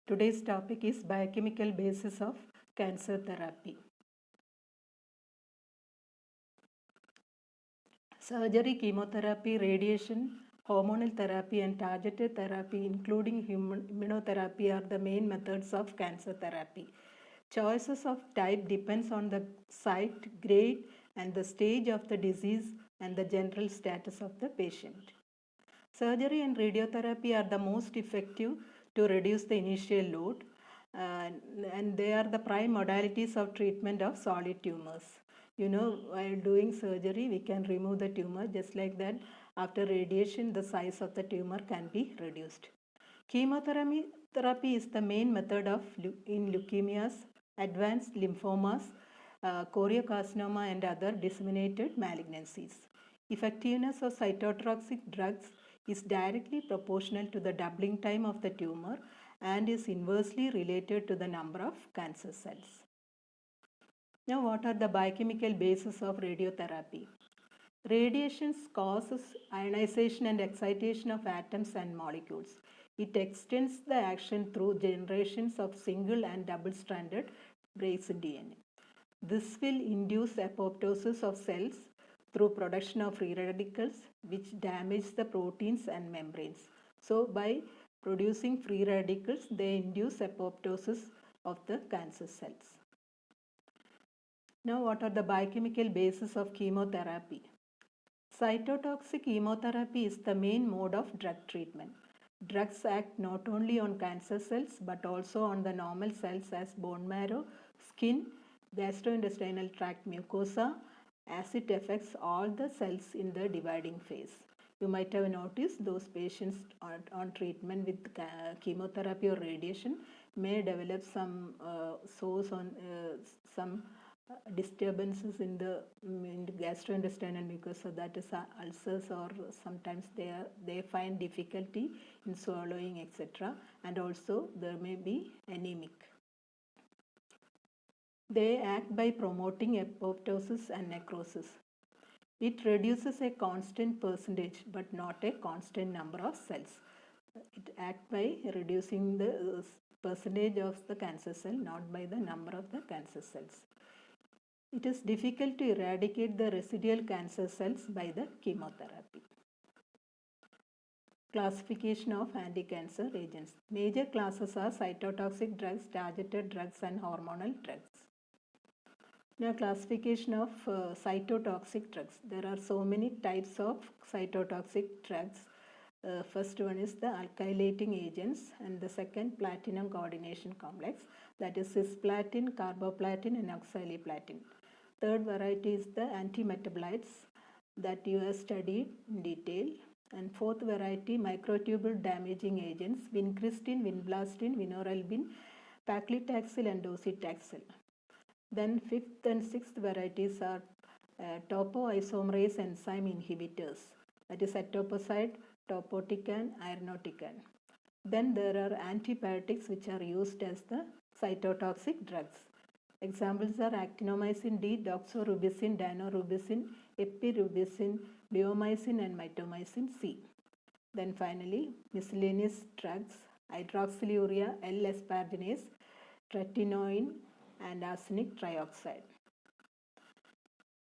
Today's topic is biochemical basis of cancer therapy. Surgery, chemotherapy, radiation, hormonal therapy and targeted therapy including immunotherapy are the main methods of cancer therapy. Choices of type depends on the site, grade and the stage of the disease and the general status of the patient. Surgery and radiotherapy are the most effective to reduce the initial load, and they are the prime modalities of treatment of solid tumors. While doing surgery, we can remove the tumor. Just like that, after radiation, the size of the tumor can be reduced. Chemotherapy is the main method in leukemias, advanced lymphomas, choriocarcinoma, and other disseminated malignancies. Effectiveness of cytotoxic drugs is directly proportional to the doubling time of the tumor and is inversely related to the number of cancer cells. Now, what are the biochemical bases of radiotherapy? Radiation causes ionization and excitation of atoms and molecules. It extends the action through generations of single and double-stranded breaks in DNA. This will induce apoptosis of cells through production of free radicals which damage the proteins and membranes. So by producing free radicals, they induce apoptosis of the cancer cells. Now, what are the biochemical bases of chemotherapy? Cytotoxic chemotherapy is the main mode of drug treatment. Drugs act not only on cancer cells but also on the normal cells as bone marrow, skin, gastrointestinal tract mucosa, as it affects all the cells in the dividing phase. You might have noticed those patients on treatment with chemotherapy or radiation may develop some sores on some disturbances in the gastrointestinal mucosa, that is ulcers, or sometimes they find difficulty in swallowing, etc. And also there may be anemic. They act by promoting apoptosis and necrosis. It reduces a constant percentage but not a constant number of cells. It acts by reducing the percentage of the cancer cell, not by the number of the cancer cells. It is difficult to eradicate the residual cancer cells by the chemotherapy. Classification of anti-cancer agents. Major classes are cytotoxic drugs, targeted drugs and hormonal drugs. Now, classification of cytotoxic drugs. There are so many types of cytotoxic drugs. First one is the alkylating agents, and the second platinum coordination complex, that is cisplatin, carboplatin and oxaliplatin. Third variety is the antimetabolites that you have studied in detail. And fourth variety, microtubule damaging agents, vincristine, vinblastine, vinorelbine, paclitaxel and docetaxel. Then fifth and sixth varieties are topoisomerase enzyme inhibitors, that is etoposide, topotecan, irinotecan. Then there are antibiotics which are used as the cytotoxic drugs. Examples are actinomycin D, doxorubicin, danorubicin, epirubicin, bleomycin and mitomycin C. Then finally, miscellaneous drugs, hydroxylurea, L-asparginase, tretinoin and arsenic trioxide.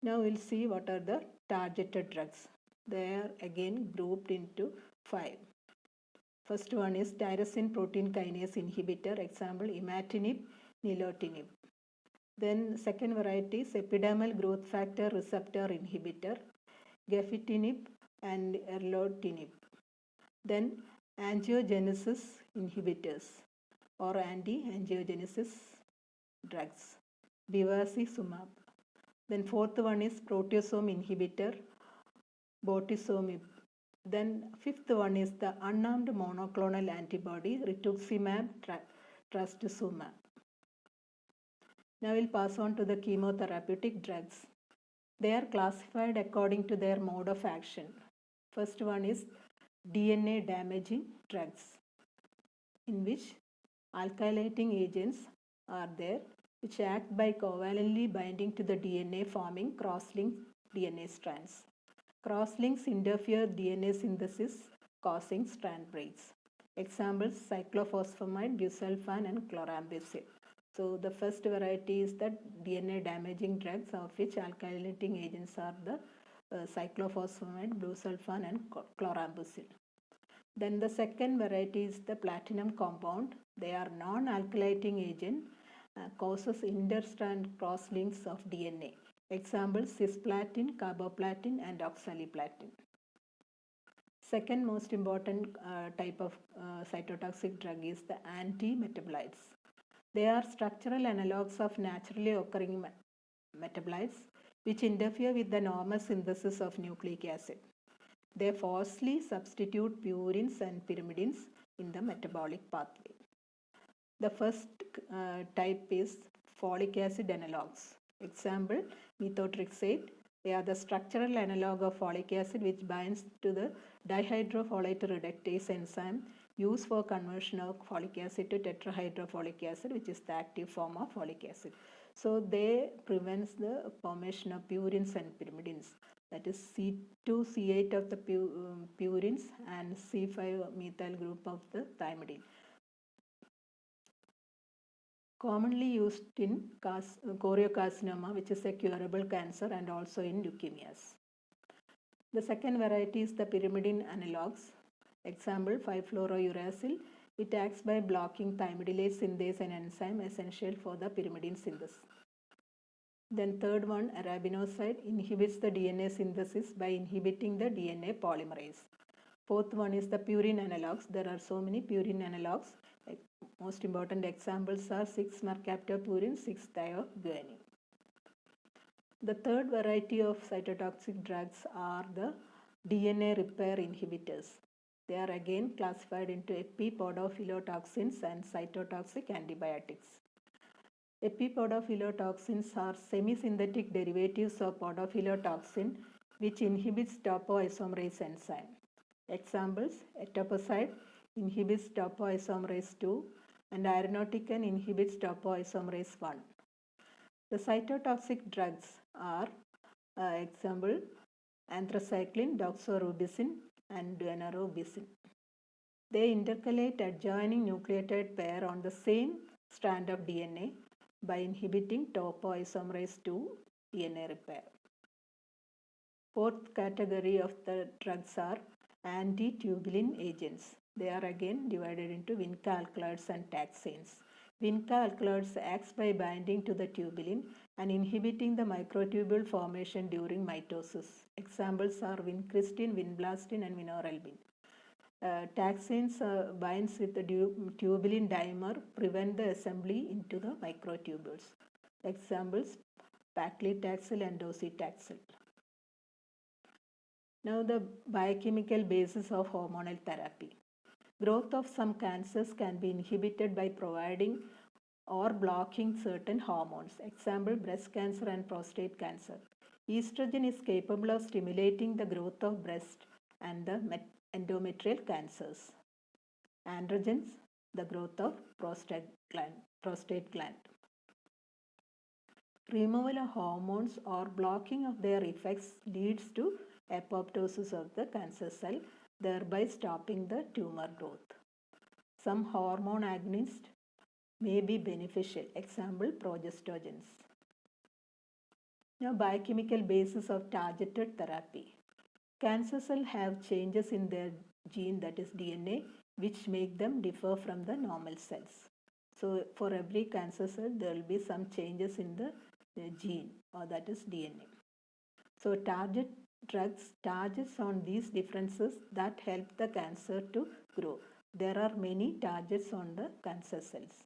Now we'll see what are the targeted drugs. They are again grouped into 5. First one is tyrosine protein kinase inhibitor, example imatinib, nilotinib. Then second variety is epidermal growth factor receptor inhibitor, gefitinib and erlotinib. Then angiogenesis inhibitors or anti-angiogenesis drugs, bevacizumab. Then fourth one is proteasome inhibitor, bortezomib. Then fifth one is the unarmed monoclonal antibody, rituximab, trastuzumab. Now we'll pass on to the chemotherapeutic drugs. They are classified according to their mode of action. First one is DNA damaging drugs, in which alkylating agents are there which act by covalently binding to the DNA, forming cross-linked DNA strands. Cross-links interfere DNA synthesis, causing strand breaks. Examples: cyclophosphamide, busulfan, and chlorambucil. So the first variety is the DNA damaging drugs, of which alkylating agents are the cyclophosphamide, busulfan, and chlorambucil. Then the second variety is the platinum compound. They are non-alkylating agent, causes interstrand crosslinks of DNA. Examples: cisplatin, carboplatin, and oxaliplatin. Second most important type of cytotoxic drug is the anti-metabolites. They are structural analogues of naturally occurring metabolites which interfere with the normal synthesis of nucleic acid. They falsely substitute purines and pyrimidines in the metabolic pathway. The first type is folic acid analogues. Example: methotrexate. They are the structural analog of folic acid which binds to the dihydrofolate reductase enzyme used for conversion of folic acid to tetrahydrofolic acid, which is the active form of folic acid. So they prevents the formation of purines and pyrimidines, that is C2C8 of the purines and C5-methyl group of the thymidine. Commonly used in choriocarcinoma, which is a curable cancer, and also in leukemias. The second variety is the pyrimidine analogues. Example: 5-fluorouracil. It acts by blocking thymidylase synthase, an enzyme essential for the pyrimidine synthesis. Then third one, arabinoside, inhibits the DNA synthesis by inhibiting the DNA polymerase. Fourth one is the purine analogues. There are so many purine analogues. Most important examples are 6-mercaptopurine, 6-thioguanine. The third variety of cytotoxic drugs are the DNA repair inhibitors. They are again classified into epipodophylotoxins and cytotoxic antibiotics. Epipodophylotoxins are semi-synthetic derivatives of podophylotoxin which inhibits topoisomerase enzyme. Examples: etoposide inhibits topoisomerase 2 and irinotecan inhibits topoisomerase 1. The cytotoxic drugs are example: anthracycline, doxorubicin, and daunorubicin. They intercalate adjoining nucleotide pair on the same strand of DNA by inhibiting topoisomerase 2 DNA repair. Fourth category of the drugs are anti-tubulin agents. They are again divided into vinca alkaloids and taxanes. Vinca alkaloids acts by binding to the tubulin and inhibiting the microtubule formation during mitosis. Examples are vincristine, vinblastine, and vinorelbine. Taxanes binds with the tubulin dimer, prevent the assembly into the microtubules. Examples: paclitaxel and docetaxel. Now the biochemical basis of hormonal therapy. Growth of some cancers can be inhibited by providing or blocking certain hormones. Example: breast cancer and prostate cancer. Estrogen is capable of stimulating the growth of breast and the endometrial cancers. Androgens, the growth of prostate gland. Removal of hormones or blocking of their effects leads to apoptosis of the cancer cell, thereby stopping the tumor growth. Some hormone agonists may be beneficial. Example: progestogens. Now, biochemical basis of targeted therapy. Cancer cells have changes in their gene, that is DNA, which make them differ from the normal cells. So for every cancer cell, there will be some changes in the gene, or that is DNA. So target drugs targets on these differences that help the cancer to grow. There are many targets on the cancer cells.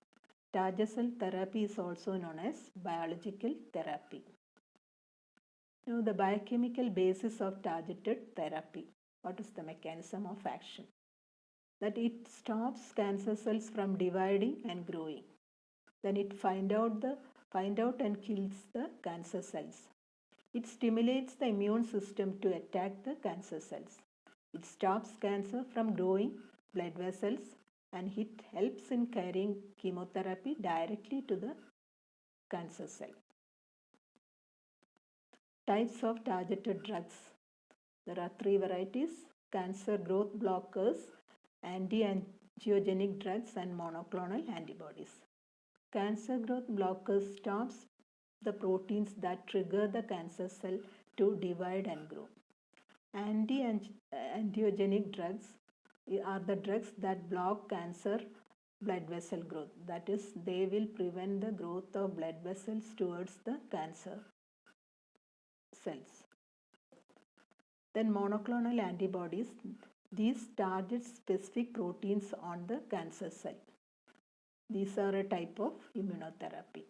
Target cell therapy is also known as biological therapy. Now, the biochemical basis of targeted therapy. What is the mechanism of action? That it stops cancer cells from dividing and growing. Then it find out and kills the cancer cells. It stimulates the immune system to attack the cancer cells. It stops cancer from growing blood vessels, and it helps in carrying chemotherapy directly to the cancer cell. Types of targeted drugs. There are three varieties: cancer growth blockers, anti-angiogenic angiogenic drugs and monoclonal antibodies. Cancer growth blockers stops the proteins that trigger the cancer cell to divide and grow. Anti-angiogenic drugs are the drugs that block cancer blood vessel growth. That is, they will prevent the growth of blood vessels towards the cancer cells. Then monoclonal antibodies, these target specific proteins on the cancer cell. These are a type of immunotherapy.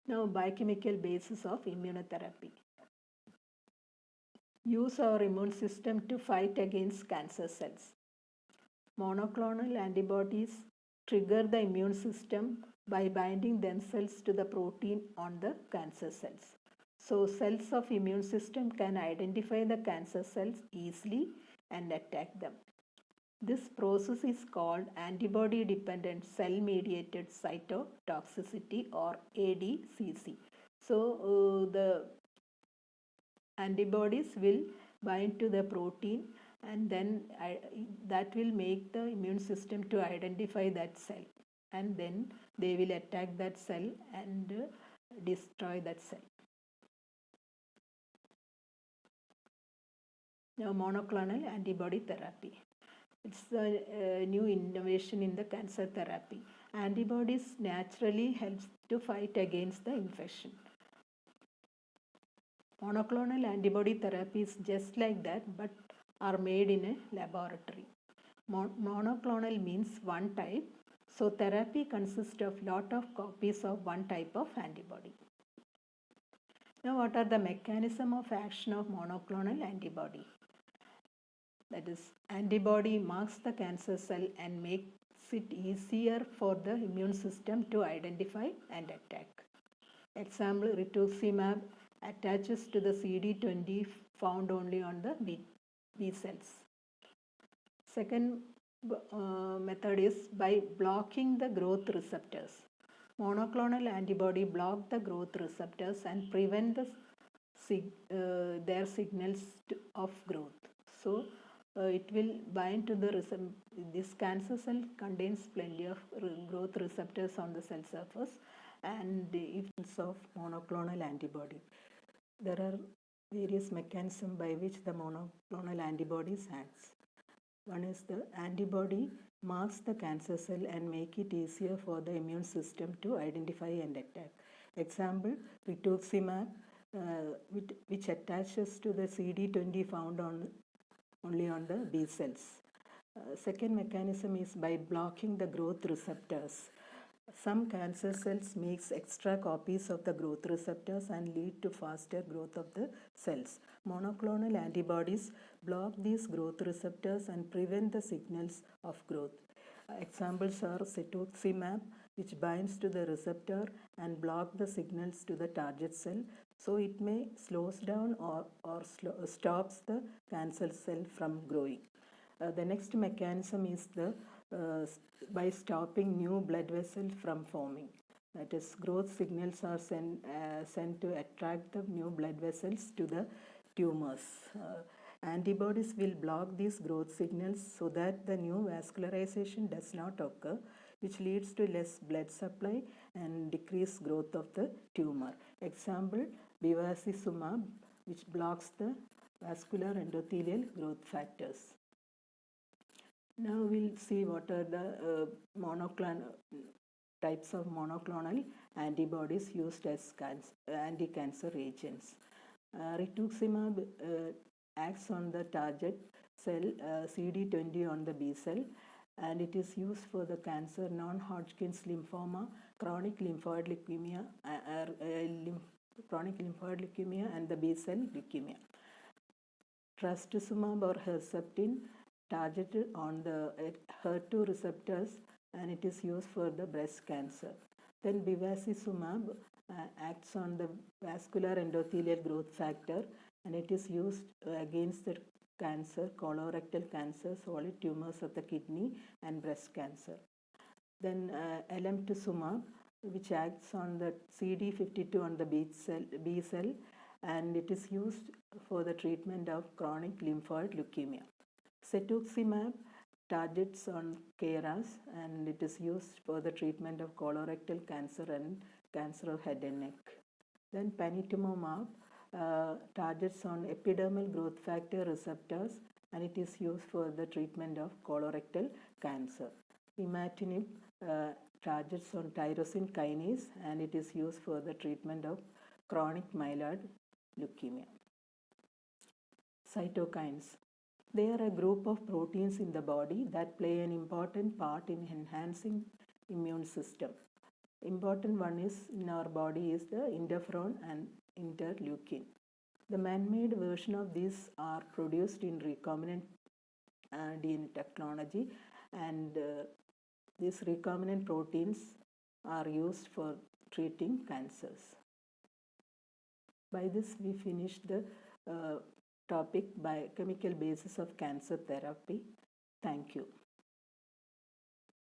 Now, biochemical basis of immunotherapy. Use our immune system to fight against cancer cells. Monoclonal antibodies trigger the immune system by binding themselves to the protein on the cancer cells. So cells of immune system can identify the cancer cells easily and attack them. This process is called antibody-dependent cell-mediated cytotoxicity or ADCC. So the antibodies will bind to the protein and then that will make the immune system to identify that cell, and then they will attack that cell and destroy that cell. Now, monoclonal antibody therapy. It's a new innovation in the cancer therapy. Antibodies naturally helps to fight against the infection. Monoclonal antibody therapy is just like that, but are made in a laboratory. Monoclonal means one type, so therapy consists of lot of copies of one type of antibody. Now, what are the mechanism of action of monoclonal antibody? That is, antibody marks the cancer cell and makes it easier for the immune system to identify and attack. Example, rituximab attaches to the CD20 found only on the B cells. Second method is by blocking the growth receptors. Monoclonal antibody block the growth receptors and prevent their signals of growth. So it will bind to the this cancer cell contains plenty of growth receptors on the cell surface, and effects of monoclonal antibody. There are various mechanisms by which the monoclonal antibodies acts. One is the antibody marks the cancer cell and make it easier for the immune system to identify and attack. Example, rituximab, which attaches to the CD20 found only on the B cells. Second mechanism is by blocking the growth receptors. Some cancer cells makes extra copies of the growth receptors and lead to faster growth of the cells. Monoclonal antibodies block these growth receptors and prevent the signals of growth. Examples are cetuximab, which binds to the receptor and block the signals to the target cell, so it may slows down or stops the cancer cell from growing. The next mechanism is by stopping new blood vessels from forming. That is, growth signals are sent to attract the new blood vessels to the tumors. Antibodies will block these growth signals so that the new vascularization does not occur, which leads to less blood supply and decreased growth of the tumor. Example, bevacizumab, which blocks the vascular endothelial growth factors. Now we'll see what are the types of monoclonal antibodies used as anti-cancer agents. Rituximab acts on the target cell CD20 on the B cell, and it is used for the cancer non-Hodgkin's lymphoma, chronic lymphoid leukemia, and the B cell leukemia. Trastuzumab or Herceptin targeted on the HER2 receptors, and it is used for the breast cancer. Then bevacizumab acts on the vascular endothelial growth factor, and it is used against the cancer, colorectal cancer, solid tumors of the kidney, and breast cancer. Then alemtuzumab, which acts on the CD52 on the B cell, and it is used for the treatment of chronic lymphoid leukemia. Cetuximab targets on KRAS, and it is used for the treatment of colorectal cancer and cancer of head and neck. Then panitumumab targets on epidermal growth factor receptors, and it is used for the treatment of colorectal cancer. Imatinib targets on tyrosine kinase, and it is used for the treatment of chronic myeloid leukemia. Cytokines. They are a group of proteins in the body that play an important part in enhancing immune system. Important one is in our body is the interferon and interleukin. The man-made version of these are produced in recombinant DNA technology, and these recombinant proteins are used for treating cancers. By this we finish the topic biochemical basis of cancer therapy. Thank you.